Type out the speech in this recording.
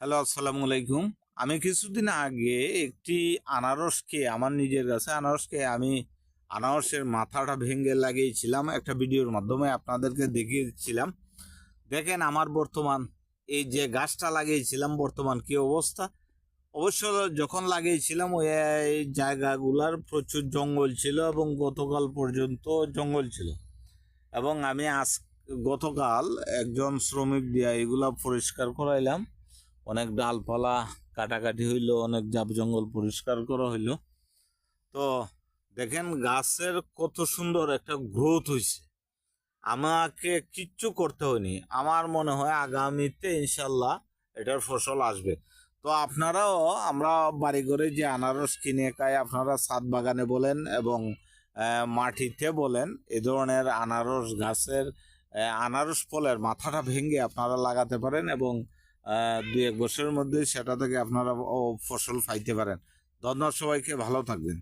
Hello, আসসালামু আলাইকুম। আমি কিছুদিন আগে একটি আনারস খেয়ে আমার নিজের কাছে আমি আনারসের মাথাটা ভেঙে লাগিয়েছিলাম, একটা ভিডিওর মাধ্যমে আপনাদেরকে দেখিয়েছিলাম। দেখেন আমার বর্তমান এই যে গাছটা লাগিয়েছিলাম বর্তমান কি অবস্থা। অবশ্য যখন লাগিয়েছিলাম ওই এই জায়গাগুলার প্রচুর জঙ্গল ছিল এবং গতকাল পর্যন্ত জঙ্গল ছিল, এবং আমি গতকাল একজন শ্রমিক দিয়া এগুলা পরিষ্কার করাইলাম। অনেক ডালপালা কাটাকাটি হইলো, অনেক জাপ জঙ্গল পরিষ্কার করা হইলো। তো দেখেন গাছের কত সুন্দর একটা গ্রোথ হইছে, আমাকে কিচ্ছু করতে হয়নি। আমার মনে হয় আগামীতে ইনশাল্লাহ এটার ফসল আসবে। তো আপনারাও, আমরা বাড়ি করে যে আনারস কিনে খাই, আপনারা ছাদ বাগানে বলেন এবং মাটিতে বলেন, এ ধরনের আনারস গাছের আনারস ফলের মাথাটা ভেঙে আপনারা লাগাতে পারেন এবং 2-1 বছরের মধ্যে সেটা থেকে আপনারা ফসল পাইতে পারেন। ধন্যবাদ সবাইকে, ভালো থাকবেন।